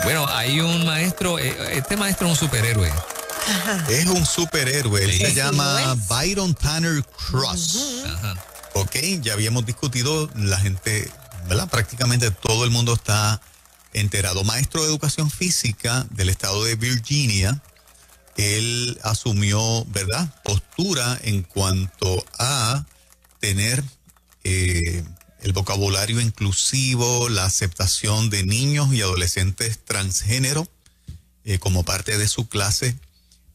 Bueno, hay un maestro, este maestro es un superhéroe. Ajá. Es un superhéroe, él se llama Byron Tanner Cross. Ajá. Ok, ya habíamos discutido, la gente, ¿verdad? Prácticamente todo el mundo está enterado. Maestro de educación física del estado de Virginia, él asumió, ¿verdad?, postura en cuanto a tener el vocabulario inclusivo, la aceptación de niños y adolescentes transgénero como parte de su clase.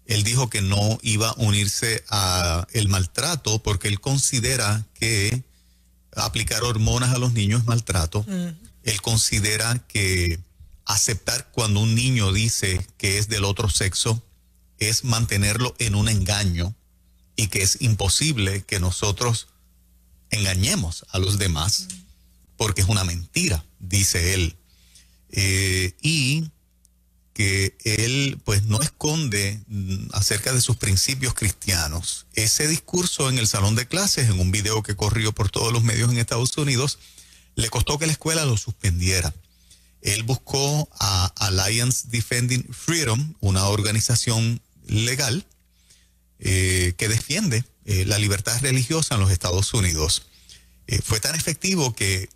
Él dijo que no iba a unirse a el maltrato porque él considera que aplicar hormonas a los niños es maltrato. Él considera que aceptar cuando un niño dice que es del otro sexo es mantenerlo en un engaño y que es imposible que nosotros engañemos a los demás porque es una mentira, dice él. Y que él pues no esconde acerca de sus principios cristianos. Ese discurso en el salón de clases, en un video que corrió por todos los medios en Estados Unidos, le costó que la escuela lo suspendiera. Él buscó a Alliance Defending Freedom, una organización legal que defiende la libertad religiosa en los Estados Unidos. Fue tan efectivo que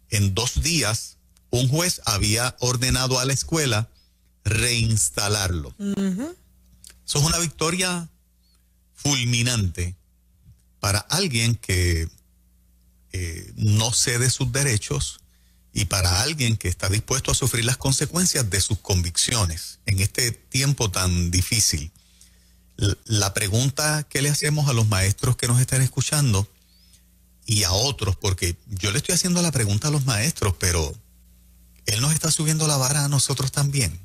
en 2 días un juez había ordenado a la escuela reinstalarlo. Eso es una victoria fulminante para alguien que no cede sus derechos y para alguien que está dispuesto a sufrir las consecuencias de sus convicciones en este tiempo tan difícil. La pregunta que le hacemos a los maestros que nos están escuchando y a otros, porque yo le estoy haciendo la pregunta a los maestros, pero él nos está subiendo la vara a nosotros también.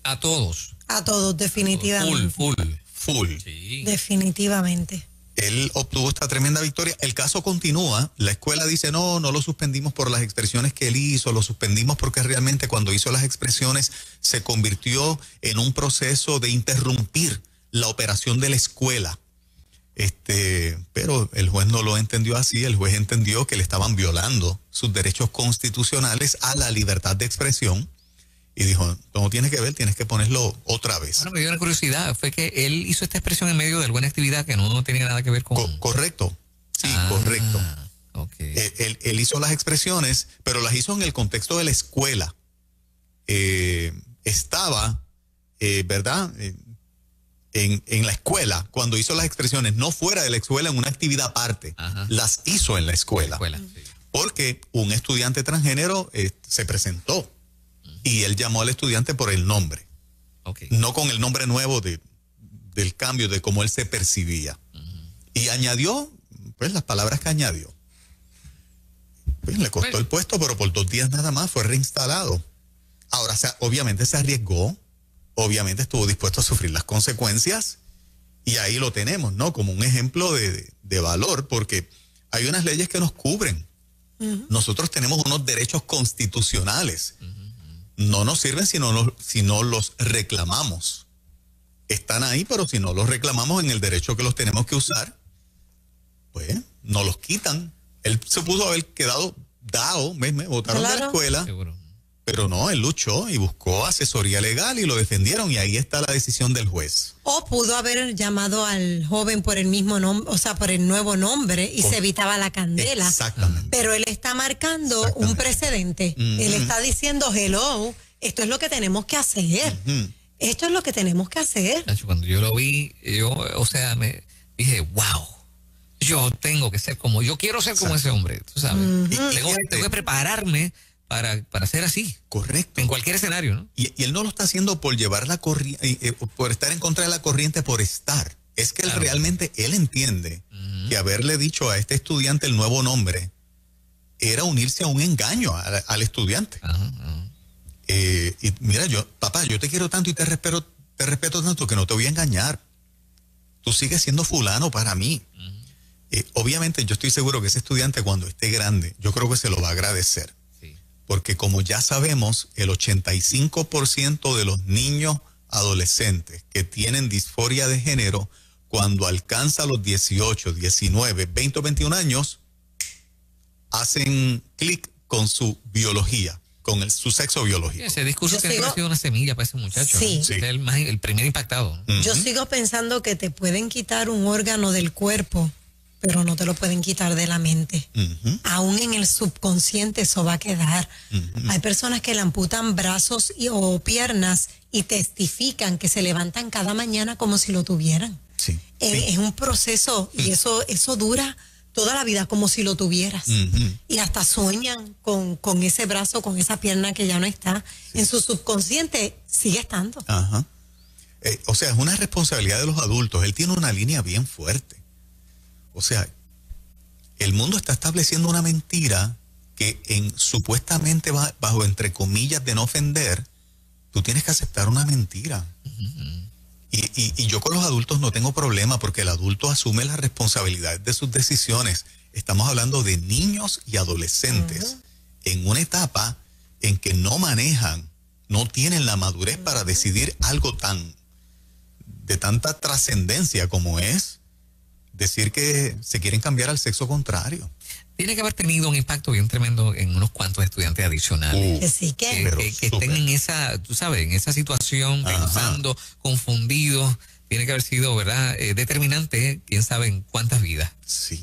A todos. A todos, definitivamente. Full. Sí. Definitivamente. Él obtuvo esta tremenda victoria. El caso continúa. La escuela dice, no lo suspendimos por las expresiones que él hizo, lo suspendimos porque realmente cuando hizo las expresiones se convirtió en un proceso de interrumpir la operación de la escuela. Pero el juez no lo entendió así. El juez entendió que le estaban violando sus derechos constitucionales a la libertad de expresión y dijo, no tiene que ver, tienes que ponerlo otra vez. Bueno, me dio una curiosidad, fue que él hizo esta expresión en medio de alguna actividad que no tenía nada que ver con... Correcto, sí, correcto. Okay. Él hizo las expresiones, pero las hizo en el contexto de la escuela. Estaba, ¿verdad?, en la escuela, cuando hizo las expresiones, no fuera de la escuela, en una actividad aparte. Las hizo en la escuela. Sí. Porque un estudiante transgénero se presentó y él llamó al estudiante por el nombre. No con el nombre nuevo del cambio, de cómo él se percibía. Y añadió, pues, las palabras que añadió. Pues, le costó el puesto, pero por 2 días nada más fue reinstalado. Ahora, obviamente se arriesgó. Obviamente estuvo dispuesto a sufrir las consecuencias y ahí lo tenemos, ¿no? Como un ejemplo de valor, porque hay unas leyes que nos cubren. Nosotros tenemos unos derechos constitucionales. No nos sirven si no los reclamamos. Están ahí, pero si no los reclamamos en el derecho que los tenemos que usar, pues no los quitan. Él se pudo haber quedado dado, me botaron de la escuela. Seguro. Pero no, él luchó y buscó asesoría legal y lo defendieron y ahí está la decisión del juez. O pudo haber llamado al joven por el mismo nombre, o sea, por el nuevo nombre y se evitaba la candela. Exactamente. Pero él está marcando un precedente. Él está diciendo, hello, esto es lo que tenemos que hacer. Esto es lo que tenemos que hacer. Cuando yo lo vi, me dije, wow. Yo tengo que ser como, yo quiero ser como ese hombre, tú sabes. Tengo que prepararme para ser así. Correcto. En cualquier escenario, ¿no? Y él no lo está haciendo por llevar la corriente, por estar en contra de la corriente, por estar. Es que él realmente, él entiende que haberle dicho a este estudiante el nuevo nombre era unirse a un engaño al estudiante. Y mira, papá, yo te quiero tanto y te respeto tanto que no te voy a engañar. Tú sigues siendo fulano para mí. Obviamente yo estoy seguro que ese estudiante cuando esté grande, yo creo que se lo va a agradecer. Porque como ya sabemos, el 85% de los niños adolescentes que tienen disforia de género, cuando alcanza los 18, 19, 20 o 21 años, hacen clic con su biología. su sexo biológico. Ese discurso que ha sido una semilla para ese muchacho. Sí. ¿no? Sí. Es el primer impactado. Yo sigo pensando que te pueden quitar un órgano del cuerpo, pero no te lo pueden quitar de la mente. Aún en el subconsciente eso va a quedar. Hay personas que le amputan brazos o piernas y testifican que se levantan cada mañana como si lo tuvieran. Sí. Es un proceso y eso dura toda la vida como si lo tuvieras. Y hasta sueñan con ese brazo, con esa pierna que ya no está. Sí. En su subconsciente sigue estando. Ajá. O sea, es una responsabilidad de los adultos. Él tiene una línea bien fuerte. O sea, el mundo está estableciendo una mentira que supuestamente bajo entre comillas de no ofender, tú tienes que aceptar una mentira. Y yo con los adultos no tengo problema porque el adulto asume la responsabilidad de sus decisiones. Estamos hablando de niños y adolescentes en una etapa en que no manejan, no tienen la madurez para decidir algo de tanta trascendencia como es decir que se quieren cambiar al sexo contrario. Tiene que haber tenido un impacto bien tremendo en unos cuantos estudiantes adicionales. Que estén en esa, tú sabes, en esa situación, pensando, confundidos. Tiene que haber sido, ¿verdad? Determinante, quién sabe en cuántas vidas. Sí.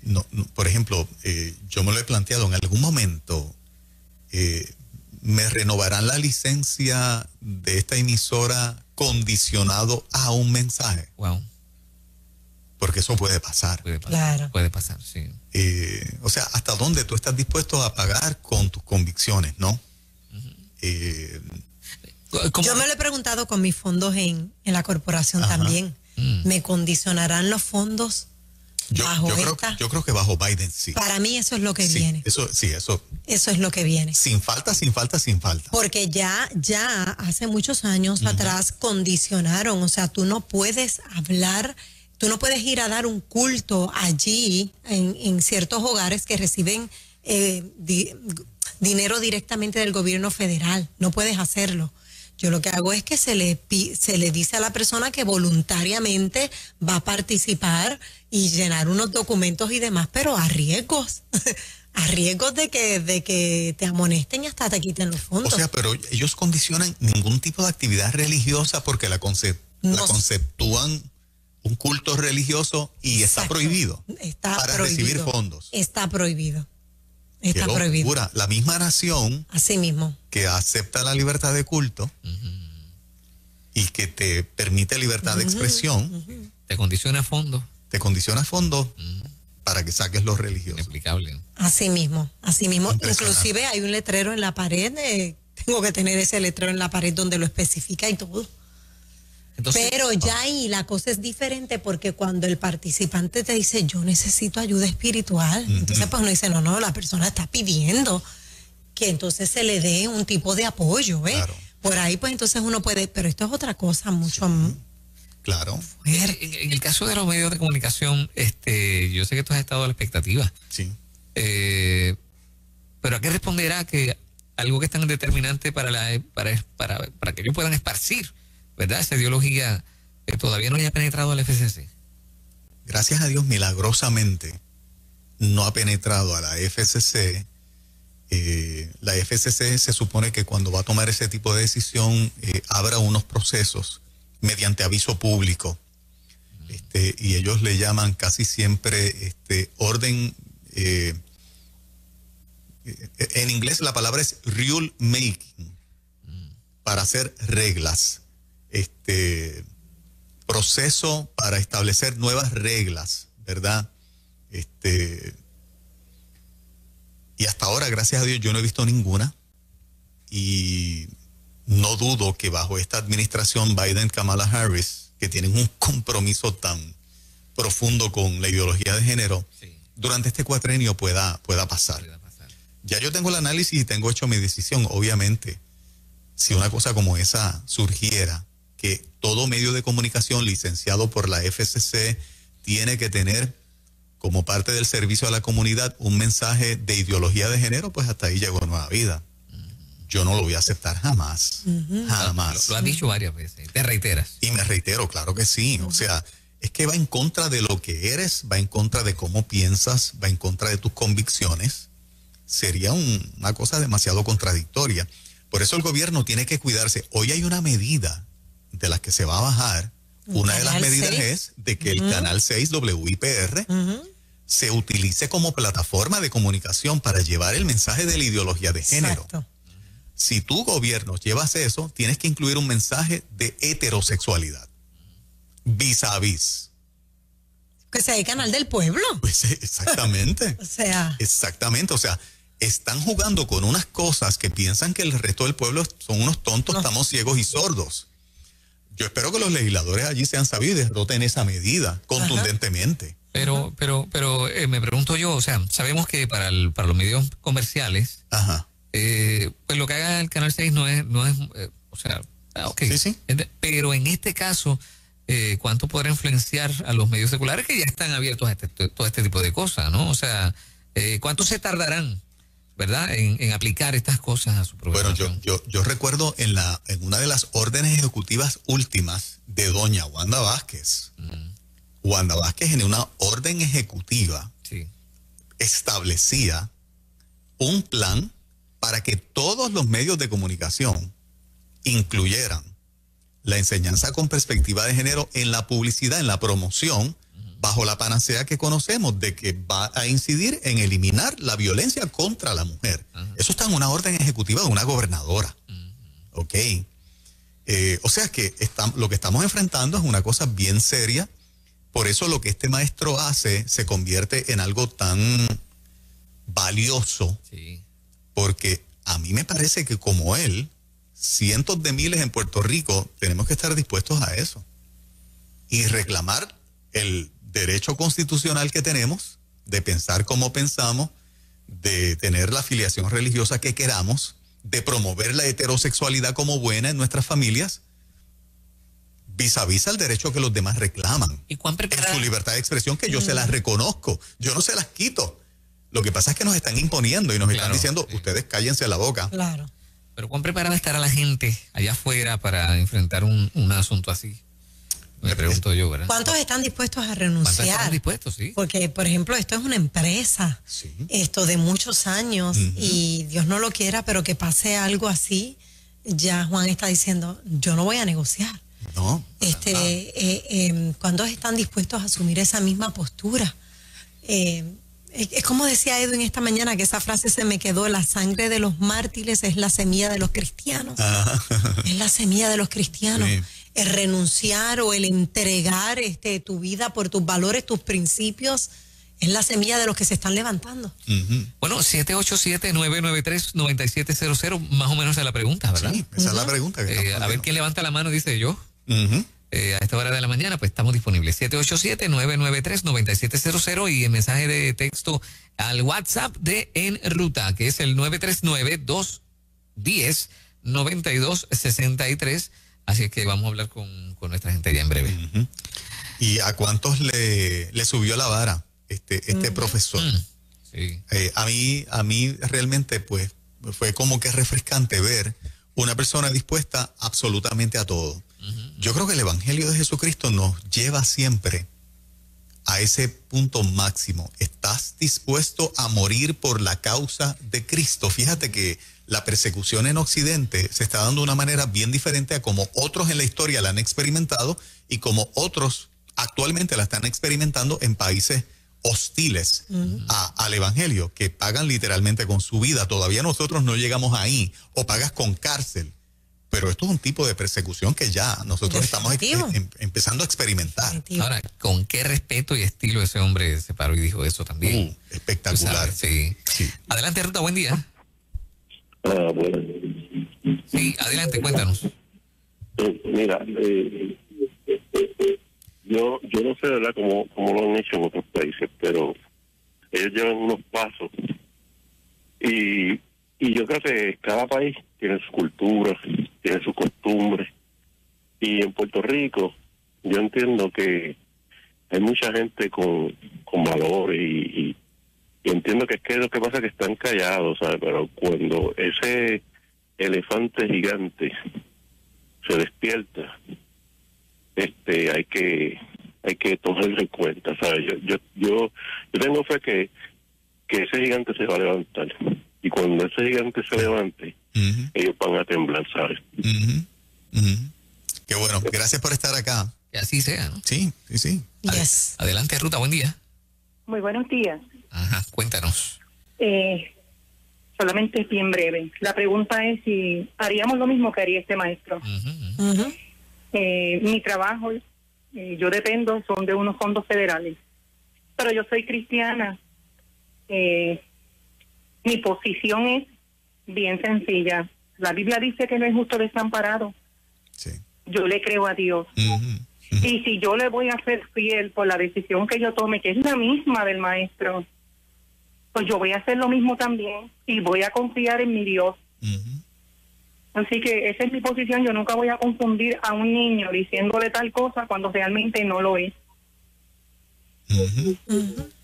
No, por ejemplo, yo me lo he planteado en algún momento. ¿Me renovarán la licencia de esta emisora condicionado a un mensaje? Wow. Porque eso puede pasar. Claro. Puede pasar, sí. O sea, ¿hasta dónde tú estás dispuesto a pagar con tus convicciones, no? Yo me lo he preguntado con mis fondos en la corporación también. ¿Me condicionarán los fondos bajo esta? Yo creo que bajo Biden sí. Para mí eso es lo que viene. Eso es lo que viene. Sin falta. Porque ya hace muchos años atrás condicionaron, o sea, tú no puedes hablar. Tú no puedes ir a dar un culto allí en ciertos hogares que reciben dinero directamente del gobierno federal. No puedes hacerlo. Yo lo que hago es que se le dice a la persona que voluntariamente va a participar y llenar unos documentos y demás, pero a riesgos. A riesgos de que te amonesten y hasta te quiten los fondos. O sea, pero ellos condicionan ningún tipo de actividad religiosa porque la conceptúan un culto religioso y está prohibido para recibir fondos. Está prohibido. Está prohibido. La misma nación así mismo que acepta la libertad de culto y que te permite libertad de expresión. Te condiciona a fondo. Para que saques los religiosos. Explicable. Así mismo. Inclusive hay un letrero en la pared. Tengo que tener ese letrero en la pared donde lo especifica y todo. Entonces, pero ya ahí la cosa es diferente porque cuando el participante te dice yo necesito ayuda espiritual, entonces pues uno dice no, la persona está pidiendo que entonces se le dé un tipo de apoyo, ¿ves? Claro. Por ahí pues entonces uno puede, pero esto es otra cosa mucho claro. En el caso de los medios de comunicación, yo sé que tú has estado a la expectativa. Sí. Pero ¿a qué responderá que algo que es tan determinante para que ellos puedan esparcir, ¿verdad? Esa ideología que todavía no haya penetrado al FCC. Gracias a Dios, milagrosamente, no ha penetrado a la FCC. La FCC se supone que cuando va a tomar ese tipo de decisión, abra unos procesos mediante aviso público. Y ellos le llaman casi siempre orden. En inglés la palabra es rule making, para hacer reglas. Proceso para establecer nuevas reglas, ¿verdad? Y hasta ahora, gracias a Dios, yo no he visto ninguna y no dudo que bajo esta administración Biden-Kamala Harris, que tienen un compromiso tan profundo con la ideología de género, durante este cuatrenio pueda pasar. Ya yo tengo el análisis y tengo hecho mi decisión. Obviamente, si una cosa como esa surgiera, que todo medio de comunicación licenciado por la FCC tiene que tener como parte del servicio a la comunidad un mensaje de ideología de género, pues hasta ahí llegó Nueva Vida. Yo no lo voy a aceptar jamás. Jamás. Lo has dicho varias veces, te reiteras. Y me reitero, claro que sí. O sea, es que va en contra de lo que eres, va en contra de cómo piensas, va en contra de tus convicciones. sería una cosa demasiado contradictoria. Por eso el gobierno tiene que cuidarse. Hoy hay una medida de las que se va a bajar. Una de las medidas es de que el Canal 6 WIPR se utilice como plataforma de comunicación para llevar el mensaje de la ideología de género. Exacto. Si tu gobierno llevas eso, tienes que incluir un mensaje de heterosexualidad. Vis a vis. Que sea el canal del pueblo. Pues exactamente. Exactamente. O sea, están jugando con unas cosas que piensan que el resto del pueblo son unos tontos, estamos ciegos y sordos. Yo espero que los legisladores allí sean sabios y derroten esa medida contundentemente. Pero me pregunto yo, o sea, sabemos que para los medios comerciales, pues lo que haga el Canal 6 no es o sea, ok. Sí. Pero en este caso, ¿cuánto podrá influenciar a los medios seculares que ya están abiertos a todo este tipo de cosas, ¿no? O sea, ¿cuánto se tardarán, verdad, en aplicar estas cosas a su programación? Bueno, yo recuerdo en una de las órdenes ejecutivas últimas de doña Wanda Vázquez. Wanda Vázquez, en una orden ejecutiva, establecía un plan para que todos los medios de comunicación incluyeran la enseñanza con perspectiva de género en la publicidad, en la promoción, bajo la panacea que conocemos de que va a incidir en eliminar la violencia contra la mujer. Eso está en una orden ejecutiva de una gobernadora. ¿Ok? O sea que lo que estamos enfrentando es una cosa bien seria. Por eso lo que este maestro hace se convierte en algo tan valioso. Sí. Porque a mí me parece que como él, cientos de miles en Puerto Rico, tenemos que estar dispuestos a eso. Y reclamar el derecho constitucional que tenemos de pensar como pensamos, de tener la afiliación religiosa que queramos, de promover la heterosexualidad como buena en nuestras familias, vis a vis al derecho que los demás reclaman. ¿Y cuán preparada? En su libertad de expresión, que yo se las reconozco, yo no se las quito. Lo que pasa es que nos están imponiendo y nos están diciendo, ustedes cállense la boca. Claro. Pero ¿cuán preparada estará la gente allá afuera para enfrentar un asunto así? Me pregunto yo, ¿verdad? ¿Cuántos están dispuestos a renunciar? ¿Cuántos están dispuestos, sí? Porque, por ejemplo, esto es una empresa, esto de muchos años, y Dios no lo quiera, pero que pase algo así, ya Juan está diciendo, yo no voy a negociar. No. ¿Cuántos están dispuestos a asumir esa misma postura? Es como decía Edwin esta mañana, que esa frase se me quedó: la sangre de los mártires es la semilla de los cristianos. Es la semilla de los cristianos. Sí. El renunciar o el entregar tu vida por tus valores, tus principios, es la semilla de los que se están levantando. Bueno, 787-993-9700, más o menos es la pregunta, ¿verdad? Sí, esa es la pregunta. A ver quién levanta la mano, dice yo. A esta hora de la mañana, pues estamos disponibles. 787-993-9700 y el mensaje de texto al WhatsApp de En Ruta, que es el 939-210-9263. Así es que vamos a hablar con nuestra gente ya en breve. ¿Y a cuántos le subió la vara este profesor? Sí. A mí realmente pues fue como que refrescante ver una persona dispuesta absolutamente a todo. Yo creo que el Evangelio de Jesucristo nos lleva siempre a ese punto máximo. ¿Estás dispuesto a morir por la causa de Cristo? Fíjate que la persecución en Occidente se está dando de una manera bien diferente a como otros en la historia la han experimentado y como otros actualmente la están experimentando en países hostiles al Evangelio, que pagan literalmente con su vida. Todavía nosotros no llegamos ahí, o pagas con cárcel. Pero esto es un tipo de persecución que ya nosotros estamos empezando a experimentar. Ahora, ¿con qué respeto y estilo ese hombre se paró y dijo eso también? Espectacular. Sí. Adelante, Ruta, buen día. Bueno. Sí, adelante, cuéntanos. Mira, yo no sé, ¿verdad?, cómo lo han hecho en otros países, pero ellos llevan unos pasos y yo creo que cada país tiene su cultura, tiene sus costumbres, y en Puerto Rico yo entiendo que hay mucha gente con valores y entiendo que es que lo que pasa es que están callados, ¿sabes? Pero cuando ese elefante gigante se despierta, hay que tomarlo en cuenta, ¿sabes? Yo tengo fe que que ese gigante se va a levantar. Y cuando ese gigante se levante, ellos van a temblar, ¿sabes? Qué bueno. Gracias por estar acá. Que así sea, ¿no? Sí. Yes. Adelante, Ruta, buen día. Muy buenos días. Ajá, cuéntanos. Solamente es bien breve. La pregunta es si haríamos lo mismo que haría este maestro. Mi trabajo, yo dependo, son de unos fondos federales. Pero yo soy cristiana. Mi posición es bien sencilla. La Biblia dice que no es justo desamparado. Sí. Yo le creo a Dios. Y si yo le voy a ser fiel por la decisión que yo tome, que es la misma del maestro, pues yo voy a hacer lo mismo también y voy a confiar en mi Dios. Así que esa es mi posición. Yo nunca voy a confundir a un niño diciéndole tal cosa cuando realmente no lo es.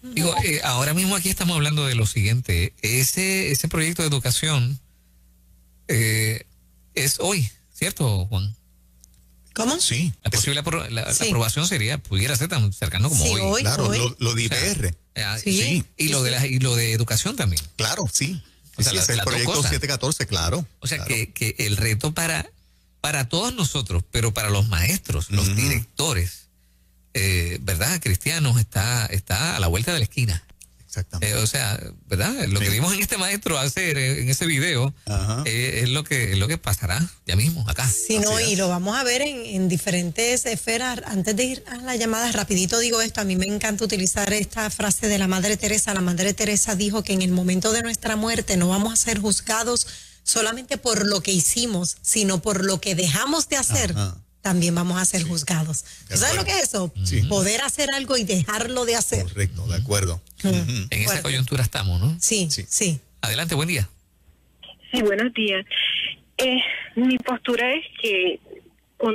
Digo, ahora mismo aquí estamos hablando de lo siguiente. Ese proyecto de educación es hoy, ¿cierto, Juan? ¿Cómo? Sí. La posible la aprobación pudiera ser tan cercano como hoy. Claro, hoy. Lo de IPR. Sí. Y lo de educación también. Claro, sí. O sea, es el proyecto 714, claro. O sea, claro. que el reto para todos nosotros, pero para los maestros, los directores, ¿verdad? Cristianos, está a la vuelta de la esquina. Exactamente. O sea, ¿verdad? Lo que vimos en este maestro hacer en ese video es lo que pasará ya mismo acá. Sí, no, y lo vamos a ver en diferentes esferas. Antes de ir a la llamada, rapidito digo esto, a mí me encanta utilizar esta frase de la Madre Teresa. La Madre Teresa dijo que en el momento de nuestra muerte no vamos a ser juzgados solamente por lo que hicimos, sino por lo que dejamos de hacer. También vamos a ser juzgados. ¿Sabes lo que es eso? Sí. Poder hacer algo y dejarlo de hacer. Correcto, de acuerdo. En esa coyuntura estamos, ¿no? Sí. Adelante, buen día. Sí, buenos días. Mi postura es que con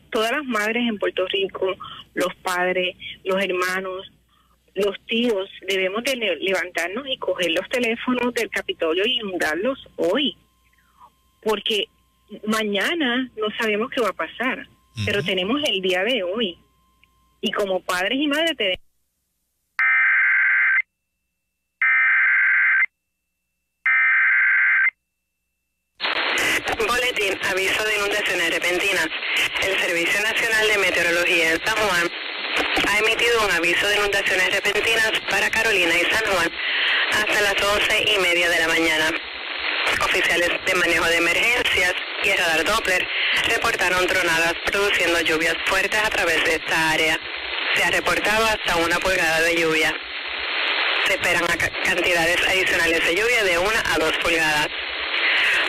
todas las madres en Puerto Rico, los padres, los hermanos, los tíos, debemos de levantarnos y coger los teléfonos del Capitolio y inundarlos hoy. Porque mañana no sabemos qué va a pasar, pero tenemos el día de hoy. Y como padres y madres tenemos... Boletín, aviso de inundaciones repentinas. El Servicio Nacional de Meteorología en San Juan ha emitido un aviso de inundaciones repentinas para Carolina y San Juan hasta las 11:30 de la mañana. Oficiales de manejo de emergencias y el radar Doppler reportaron tronadas produciendo lluvias fuertes a través de esta área. Se ha reportado hasta 1 pulgada de lluvia. Se esperan cantidades adicionales de lluvia de 1 a 2 pulgadas.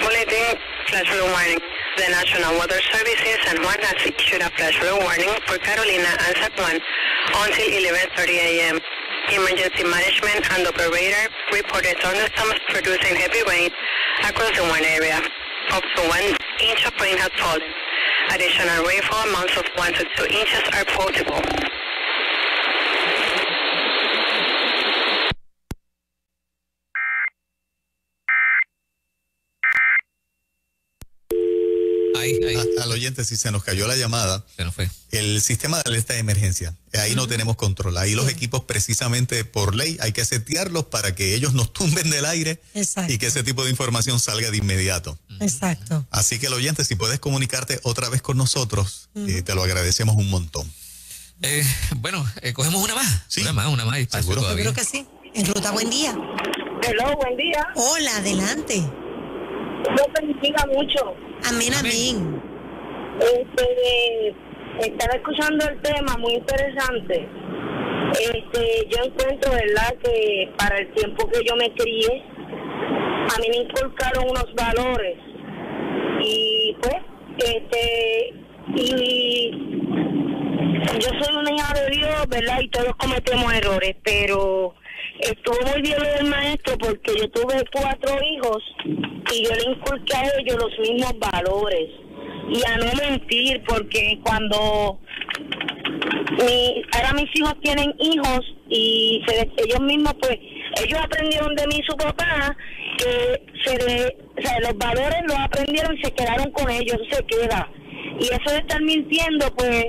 Boletín Flash Flood Warning. The National Weather Service in San Juan has issued a flash flood warning for Carolina and San Juan until 11:30 a.m. Emergency Management and Operator reported thunderstorms producing heavy rain across the one area. Up to 1 inch of rain has fallen. Additional rainfall amounts of 1 to 2 inches are possible. Al oyente, si se nos cayó la llamada, se nos fue. El sistema de alerta de emergencia, ahí no tenemos control. Ahí los equipos, precisamente por ley, hay que setearlos para que ellos nos tumben del aire. Exacto. Y que ese tipo de información salga de inmediato. Exacto. Así que el oyente, si puedes comunicarte otra vez con nosotros, te lo agradecemos un montón. Bueno, cogemos una más. Sí. Una más. Seguro que sí. En Ruta, buen día. Hello, buen día. Hola, adelante. Dios bendiga mucho. Amén. Estaba escuchando el tema, muy interesante. Yo encuentro, ¿verdad?, que para el tiempo que yo me crié, a mí me inculcaron unos valores. Y pues, y yo soy una hija de Dios, ¿verdad?, y todos cometemos errores, pero estuvo muy bien lo del maestro porque yo tuve 4 hijos y yo le inculqué a ellos los mismos valores y a no mentir, porque cuando ahora mis hijos tienen hijos y ellos mismos, pues ellos aprendieron de mí y su papá que los valores los aprendieron y se quedaron con ellos, se queda. Y eso de estar mintiendo, pues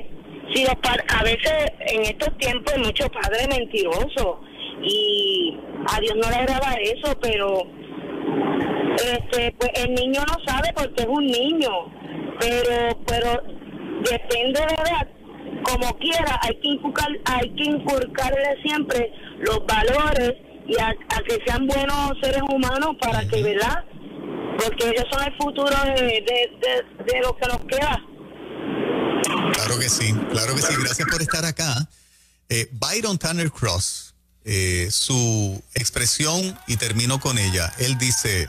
a veces en estos tiempos hay muchos padres mentirosos y a Dios no le agrada eso, pero pues el niño no sabe porque es un niño, pero depende de la edad. Como quiera, hay que inculcarle siempre los valores y a que sean buenos seres humanos para que, ¿verdad? Porque ellos son el futuro de lo que nos queda. Claro que sí. Gracias por estar acá. Byron Tanner Cross, su expresión, y termino con ella, él dice: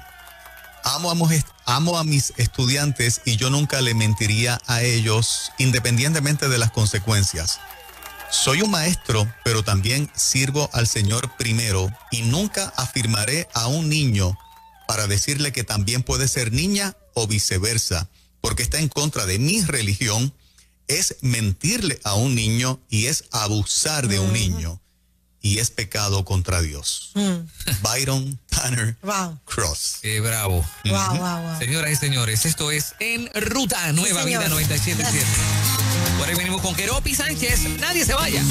amo a mis estudiantes y yo nunca le mentiría a ellos independientemente de las consecuencias. Soy un maestro, pero también sirvo al Señor primero y nunca afirmaré a un niño para decirle que también puede ser niña o viceversa, porque está en contra de mi religión. Es mentirle a un niño y es abusar de un niño y es pecado contra Dios. Byron Tanner Cross. Qué bravo. Wow. Señoras y señores, esto es En Ruta, Nueva Vida 97.7. Por ahí venimos con Keropi Sánchez. Nadie se vaya.